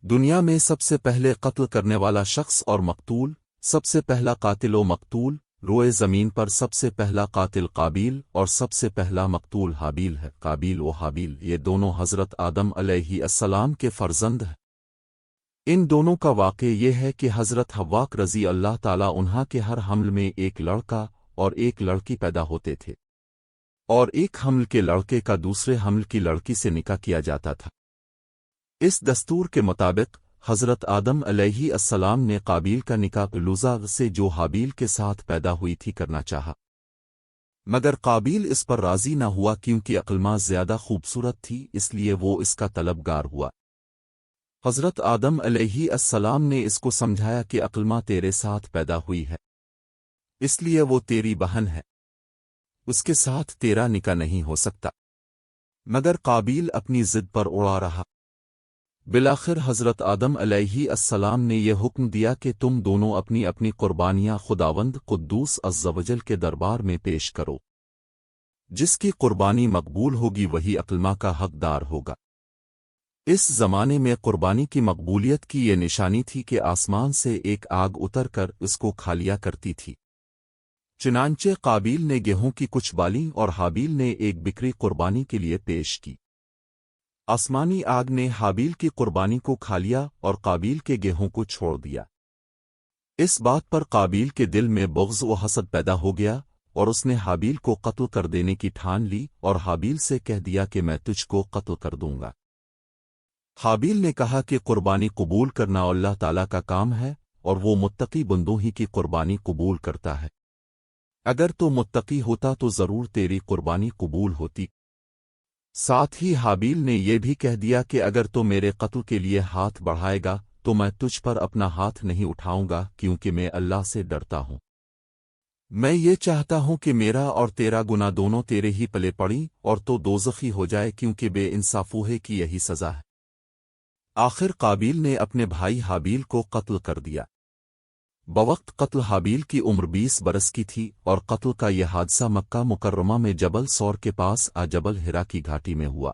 دنیا میں سب سے پہلے قتل کرنے والا شخص اور مقتول، سب سے پہلا قاتل و مقتول، روئے زمین پر سب سے پہلا قاتل قابیل اور سب سے پہلا مقتول حابیل ہے۔ قابیل و حابیل یہ دونوں حضرت آدم علیہ السلام کے فرزند ہیں۔ ان دونوں کا واقعہ یہ ہے کہ حضرت حوا رضی اللہ تعالیٰ عنہا کے ہر حمل میں ایک لڑکا اور ایک لڑکی پیدا ہوتے تھے، اور ایک حمل کے لڑکے کا دوسرے حمل کی لڑکی سے نکاح کیا جاتا تھا۔ اس دستور کے مطابق حضرت آدم علیہ السلام نے قابیل کا نکاح لوزا سے جو حابیل کے ساتھ پیدا ہوئی تھی کرنا چاہا، مگر قابیل اس پر راضی نہ ہوا کیونکہ عقلماں زیادہ خوبصورت تھی، اس لیے وہ اس کا طلبگار ہوا۔ حضرت آدم علیہ السلام نے اس کو سمجھایا کہ عقلماں تیرے ساتھ پیدا ہوئی ہے، اس لیے وہ تیری بہن ہے، اس کے ساتھ تیرا نکاح نہیں ہو سکتا، مگر قابیل اپنی ضد پر اڑا رہا۔ بالآخر حضرت آدم علیہ السلام نے یہ حکم دیا کہ تم دونوں اپنی اپنی قربانیاں خداوند قدوس عز و جل کے دربار میں پیش کرو، جس کی قربانی مقبول ہوگی وہی عقلماں کا حقدار ہوگا۔ اس زمانے میں قربانی کی مقبولیت کی یہ نشانی تھی کہ آسمان سے ایک آگ اتر کر اس کو کھا لیا کرتی تھی۔ چنانچہ قابیل نے گیہوں کی کچھ بالیں اور حابیل نے ایک بکری قربانی کے لیے پیش کی۔ آسمانی آگ نے حابیل کی قربانی کو کھا لیا اور قابیل کے گیہوں کو چھوڑ دیا۔ اس بات پر قابیل کے دل میں بغض و حسد پیدا ہو گیا اور اس نے حابیل کو قتل کر دینے کی ٹھان لی اور حابیل سے کہہ دیا کہ میں تجھ کو قتل کر دوں گا۔ حابیل نے کہا کہ قربانی قبول کرنا اللہ تعالیٰ کا کام ہے اور وہ متقی بندوں ہی کی قربانی قبول کرتا ہے۔ اگر تو متقی ہوتا تو ضرور تیری قربانی قبول ہوتی۔ ساتھ ہی حابیل نے یہ بھی کہہ دیا کہ اگر تو میرے قتل کے لیے ہاتھ بڑھائے گا تو میں تجھ پر اپنا ہاتھ نہیں اٹھاؤں گا کیونکہ میں اللہ سے ڈرتا ہوں۔ میں یہ چاہتا ہوں کہ میرا اور تیرا گناہ دونوں تیرے ہی پلے پڑیں اور تو دوزخی ہو جائے کیونکہ بے انصافوہے کی یہی سزا ہے۔ آخر قابیل نے اپنے بھائی حابیل کو قتل کر دیا۔ بوقت قتل حابیل کی عمر 20 برس کی تھی اور قتل کا یہ حادثہ مکہ مکرمہ میں جبل سور کے پاس جبل حرا کی گھاٹی میں ہوا،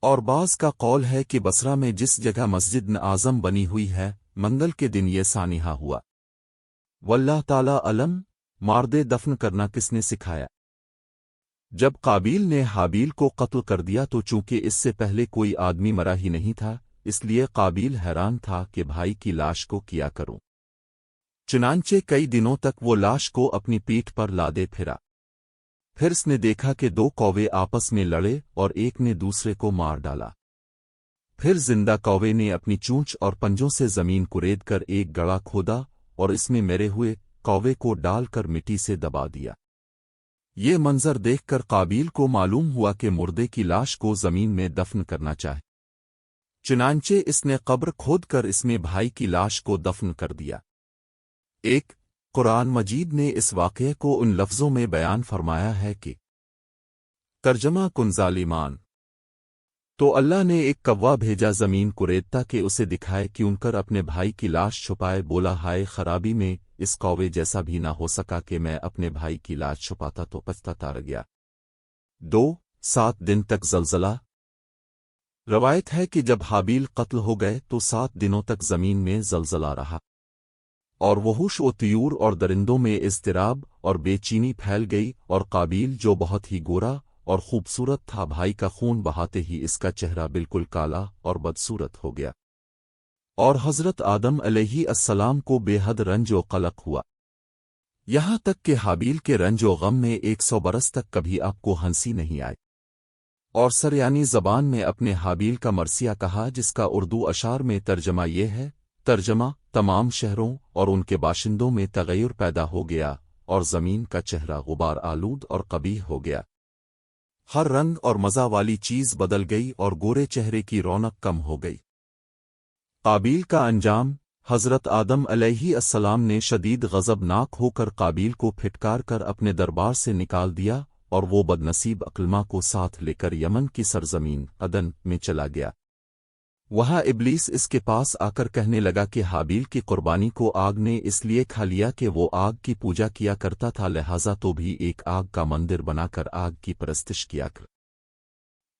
اور بعض کا قول ہے کہ بصرہ میں جس جگہ مسجد اعظم بنی ہوئی ہے منگل کے دن یہ سانحہ ہوا۔ واللہ تعالی علم، ماردے دفن کرنا کس نے سکھایا؟ جب قابیل نے حابیل کو قتل کر دیا تو چونکہ اس سے پہلے کوئی آدمی مرا ہی نہیں تھا، اس لیے قابیل حیران تھا کہ بھائی کی لاش کو کیا کروں۔ چنانچہ کئی دنوں تک وہ لاش کو اپنی پیٹھ پر لادے پھرا۔ پھر اس نے دیکھا کہ دو کوے آپس میں لڑے اور ایک نے دوسرے کو مار ڈالا۔ پھر زندہ کوے نے اپنی چونچ اور پنجوں سے زمین کرید کر ایک گڑھا کھودا اور اس میں مرے ہوئے کوے کو ڈال کر مٹی سے دبا دیا۔ یہ منظر دیکھ کر قابیل کو معلوم ہوا کہ مردے کی لاش کو زمین میں دفن کرنا چاہے، چنانچہ اس نے قبر کھود کر اس میں بھائی کی لاش کو دفن کر دیا۔ ایک قرآن مجید نے اس واقعے کو ان لفظوں میں بیان فرمایا ہے کہ ترجمہ کن ظالمان، تو اللہ نے ایک کوا بھیجا زمین کریدتا کہ اسے دکھائے کیوں کر اپنے بھائی کی لاش چھپائے، بولا ہائے خرابی میں اس کوے جیسا بھی نہ ہو سکا کہ میں اپنے بھائی کی لاش چھپاتا تو پچھتاتا رہ گیا۔ 7 دن تک زلزلہ۔ روایت ہے کہ جب حابیل قتل ہو گئے تو 7 دنوں تک زمین میں زلزلہ رہا، اور وحوش و طیور اور درندوں میں اضطراب اور بے چینی پھیل گئی، اور قابیل جو بہت ہی گورا اور خوبصورت تھا بھائی کا خون بہاتے ہی اس کا چہرہ بالکل کالا اور بدصورت ہو گیا، اور حضرت آدم علیہ السلام کو بے حد رنج و قلق ہوا، یہاں تک کہ حابیل کے رنج و غم میں 100 برس تک کبھی آپ کو ہنسی نہیں آئی، اور سریانی زبان میں اپنے حابیل کا مرثیہ کہا جس کا اردو اشعار میں ترجمہ یہ ہے۔ ترجمہ: تمام شہروں اور ان کے باشندوں میں تغیر پیدا ہو گیا اور زمین کا چہرہ غبار آلود اور قبیح ہو گیا، ہر رنگ اور مزہ والی چیز بدل گئی اور گورے چہرے کی رونق کم ہو گئی۔ قابیل کا انجام: حضرت آدم علیہ السلام نے شدید غضبناک ہو کر قابیل کو پھٹکار کر اپنے دربار سے نکال دیا اور وہ بدنصیب عقلماں کو ساتھ لے کر یمن کی سرزمین عدن میں چلا گیا۔ وہاں ابلیس اس کے پاس آ کر کہنے لگا کہ حابیل کی قربانی کو آگ نے اس لیے کھا لیا کہ وہ آگ کی پوجا کیا کرتا تھا، لہٰذا تو بھی ایک آگ کا مندر بنا کر آگ کی پرستش کیا کر۔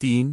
3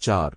4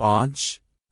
5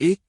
1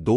2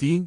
3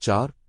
4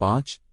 5